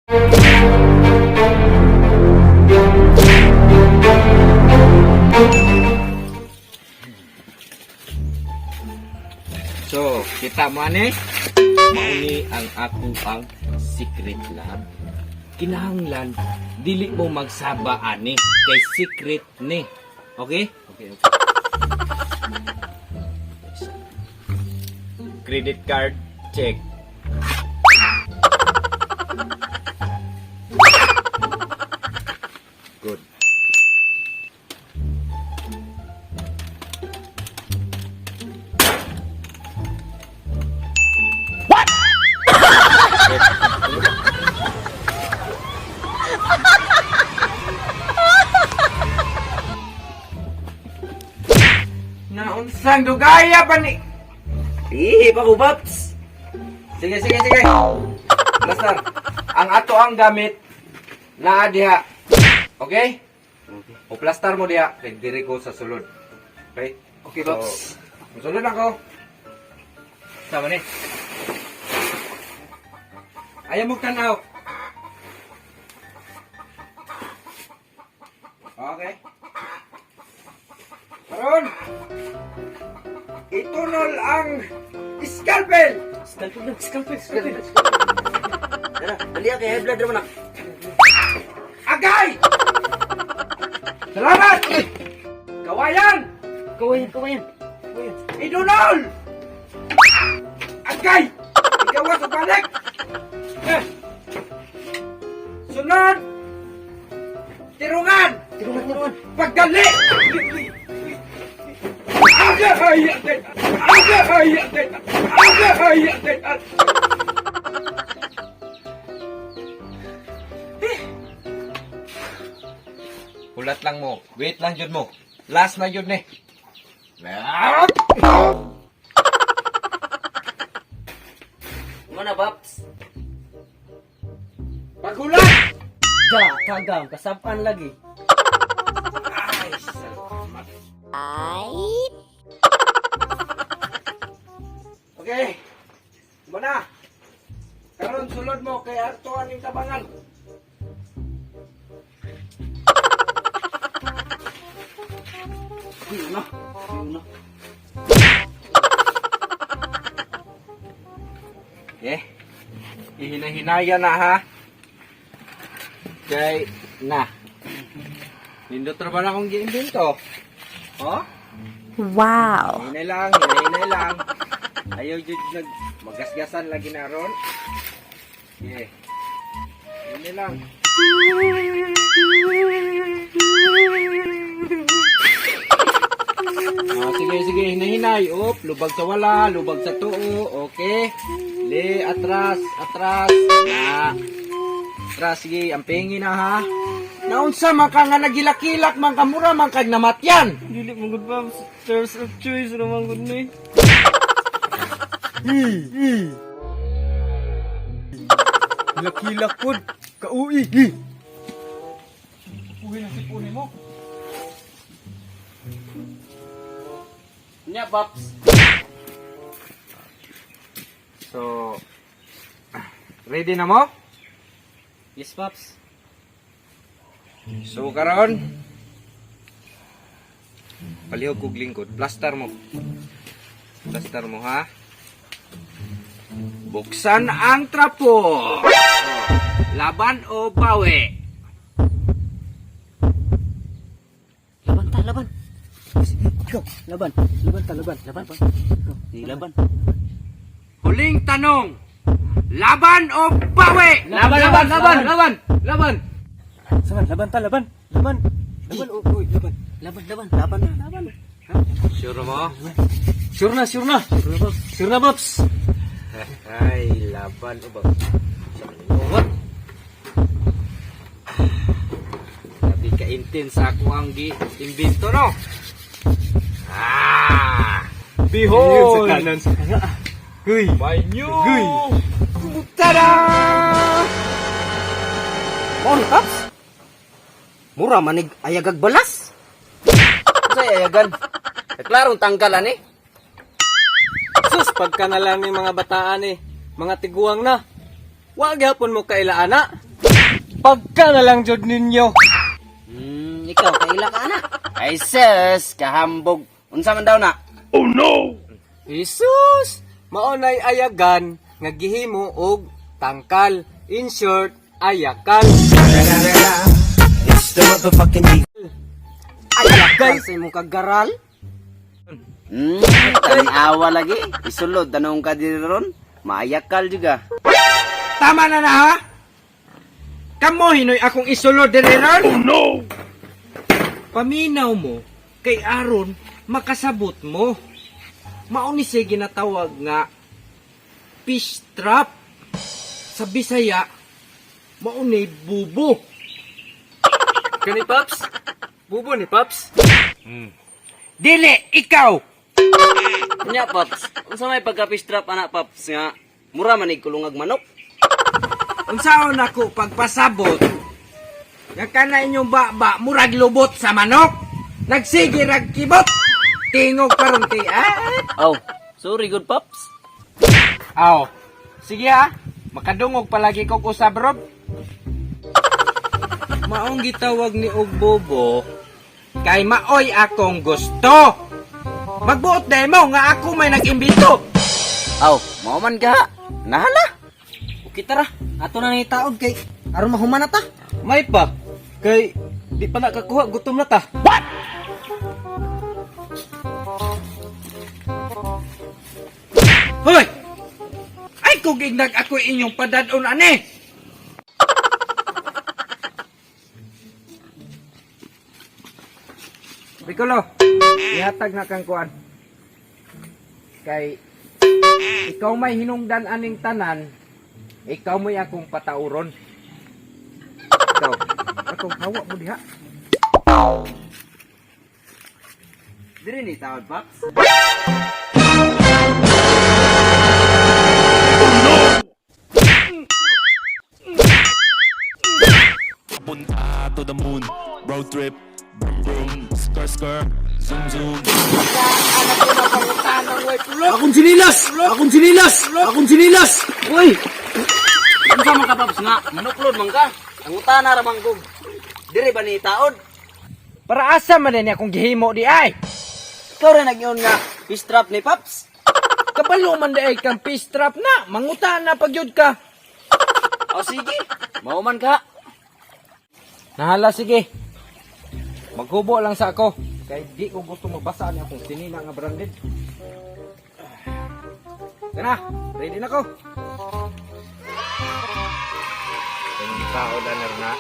So, kita mana? Mauni ang ako ang secret lab. Kinahanglan dili mo magsaba ani kay secret ni. Okay? Okay. Credit card check. Good. Naunsang dugaya pa ni... Ihi pa ko, Babs. Sige. Master, ang ato ang gamit na diha. Okay? O plaster mo diha. Kaya diri ko sa sulod. Okay? Okay, Babs. So, sulod ako. Sama ni. Ayaw mo tanaw. Okay? Karon, itunol ang scalpel! Scalpel. Tara, dali kay high blood naman. Agay! Salamat! Kawayan! Kawayan. Itunol! Agay! Ikaw sa balik! Sunod! Tirungan! Paggali! Ulat lang mo. Wait lang yun mo. Last na yun eh. Mana, Babs? Pagulat! Kagam, kasapan lagi. Ay, salamat. Okay. Mana? Karon sulod mo kay Arto aning tabangan. Yun na. Ihina-hinaya na ha. Kay na. Nindot ra ba na akong giimbento? Oh? Wow. Hinay lang. Ayaw jud nag magasgasan lagi na ron. Yeah. Hinay lang. Sige, hinay-hinay. Op, lubag sa wala, lubag sa tuo. Okay. Atras. Na. Atras, sige, ampingin na ha. Naunsa man ka nga nagilakilak man kamura man kag namatyan. Dili mo gud, Babs. Stars of choice naman gud ni. Kilak-kilak pod. Kauwi. Uwi na sipunin mo. Nya, Babs. So, ready na mo? Yes, Babs. So, karon palihog kog lingkod. Plaster mo ha. Buksan ang trapo. Laban o bawi? Laban. Go, laban. Laban. Huling tanong. Laban o bawi? Laban. Laban. Laban. Sure mo? Sure na, Babs. Ay, laban o bawi? What? Sabi ka intense ako ang gi-imbento, no? Behold! Huy. My new! Tada! Mon, Babs. Mura manig ayagag balas. Say ayagan. Klarong tanggalan eh. Sus, pagka na lang ng mga bataan eh. Mga tiguang na. Wag yapon mo kailaana. Pagka na lang jud ninyo. Ikaw, kaila ka na. Ay sis, kahambog. Unsa man daw na? Jesus! Maunay ayagan nga gihimo og tangkal. In short, ayakal. Ayakal sa imong kagaral? Tanawa lagi. Isulod, tanong ka din ron. Maayakal juga. Tama na ha? Kamo hinoy akong isulod dire ron? Oh no! Paminaw mo kay aron makasabot mo. Mao ni siya ginatawag nga fish trap. Sa Bisaya, mao ni bubo. Kani Paps? Bubo ni Paps? Dili, ikaw! Nya, Paps. Unsa may pagka-fish-trap, anak, Paps, nga mura manig kulungag manok? Unsaon ako pagpasabot? Nga kana inyong baba, murag lubot sa manok. Nagsige rag kibot. Tingog karon kay Oh, sorry, good, Paps. Aw. Sige ha. Makadungog palagi ko usab rob. Maong gitawag ni og bobo kay maoy akong gusto. Magbuot dahil mo nga ako may nag-imbito. Aw, mao man ka. Nahala. Okay tara, ato na ni taod kay aron mahuman na ta. May pa. Kay di pa nakakuha, gutom na ta. Hoy! Ay kung gignag ako inyong padadon ani. Piccolo, ihatag na kang kuan. Kay ikaw may hinungdan aning tanan, ikaw may akong patauron. Ikaw, akong hawa mo diha. Diri ni taod, Paps. Punta to the moon, road trip, boom boom, skr skr, zoom zoom. Akong sinilas! Akong sinilas! Akong sinilas! Uy! Unsa man ka, Paps, nga manuklod man ka? Ang utana ra man kog. Diri ba ni taod? Para asa man din akong gihimo di ay? Ikaw rin nag-iyon nga fish trap ni Paps. Kabalo man di ay kang fish trap na, manguta na pagyud ka. O sige, mao man ka. Nahala sige. Maghubo lang sa ako. Kay di ko gusto mabasa ni akong sinina nga branded. Kana, ready na ko. Ang tao na.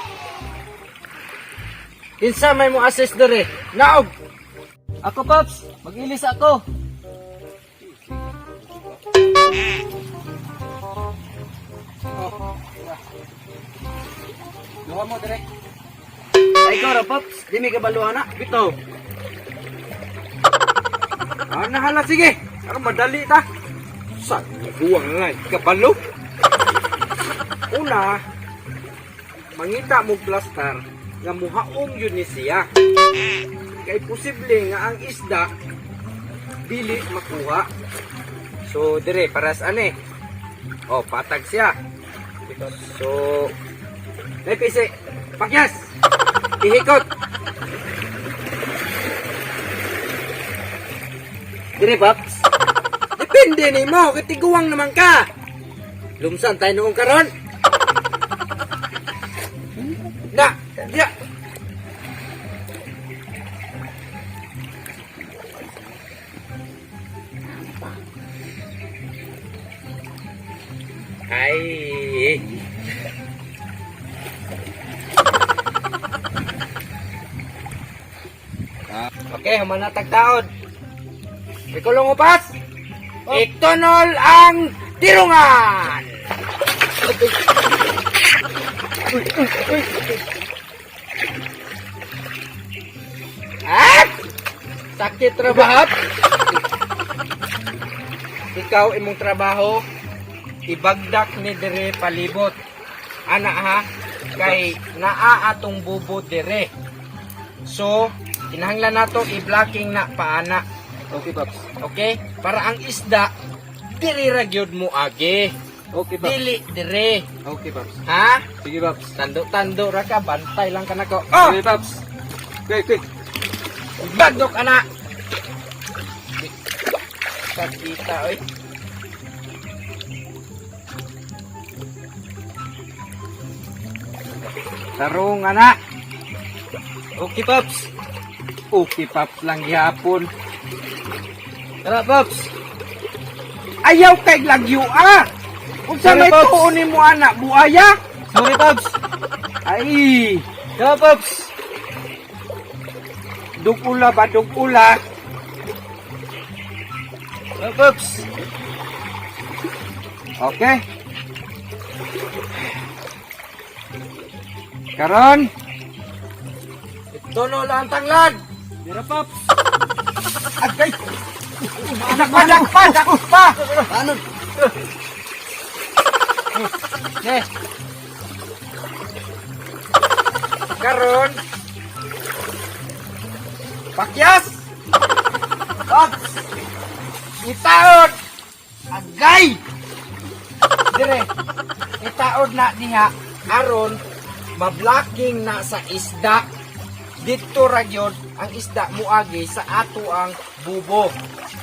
Kinsa may mo assist dere? Naog. Ako Paps, mag-ilis ako. Luha mo direk. Ay ikaw ra, Paps. Di mi kabaluhan na. Bitaw. Nahala sige. Ako madali ta. Sa buwang nga kabalo. Una, mangita mo plaster nga muhaong yun ni siya. Kay posible nga ang isda dili makuha. So dire paras ane. Oh, patag siya. So lepisi. Pakyas. Ihikot. Dire, Paps. Depende ni mo, katiguang naman ka. Lumsan tayo noong karon. Na, ya. Ay. Okay, humanatag taod. Ikulong upas. Itunol ang tirungan. At sakit trabaho. Ikaw imong trabaho ibagdak ni dire palibot. Ana ha kay naa atong bubod dire. So kinahanglan nato i-blocking na paana. Okay Paps. Okay? Para ang isda diri ra gyud mo agi. Okay, Paps. Dili dire. Okay, Paps. Ha? Sige, Paps. Tando-tando ra ka, bantay lang ka nako. Oh, Sige, Paps. Okay. bagdok ana. Sakita oy. Tarong ana. Okay, Paps. Okay, Paps lang gihapon. Tara, Paps. Ayaw kay lagyo ah. Unsa Sorry, may Pops. tuon nimo anak buaya? Sorry, Paps. Ay, Tara, Paps. dugula ba dugula? Tara, Paps. Okay. Karon, ito no lang ang tanglad. Tara, Paps. Agay! Anak pa! Ano? Eh. Karon, pakyas! Pops! Itaod! Agay! Dire, itaod na niya. Aron, mablocking na sa isda. Dito ra gyud ang isda muagi sa ato ang bubo.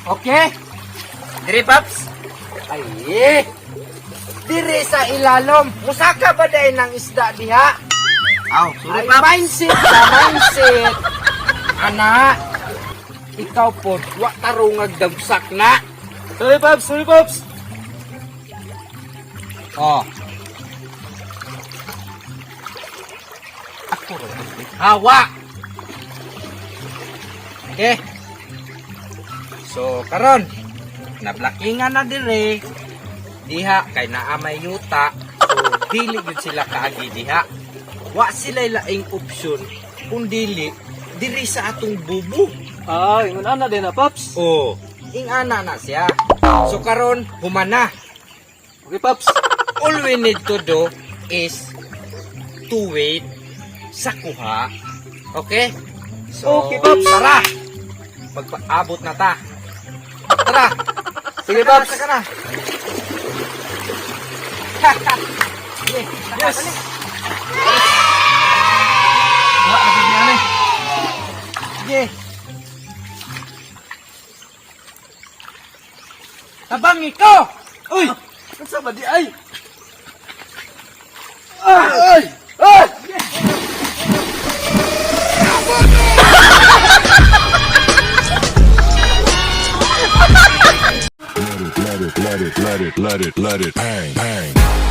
Okay? Dire, Pops? Ay, dire sa ilalom. Musaka ba dahil ng isda diha? Aw, Ay, mindset na, mindset. Ana, ikaw po, wa tarungag dagsak na. Sorry, Paps. Sorry, Paps. Oh. Ako rin. Hawa. Okay. So, karon, nablakingan na dire. Diha, kay naamay yuta. So, dili yun sila kaagi diha. Wa sila laing opsyon. Kung dili, diri sa atong bubo. Ah, ingon ana din na, Paps. Oh, ingana na siya. So, karon, humana. Okay, Paps. All we need to do is to wait sa kuha. Okay? So, Okay, Pops. Tara! Magpaabot na ta. Tara! Sige, Saka na, Pops. saka na. Sige, Yes. dali. Wala na siya niyan eh. Sige. Tabangi ko! Uy! Ano ba di ay? Ay! Ay! Let it, let it, let it, let it, let it, let it, bang, bang.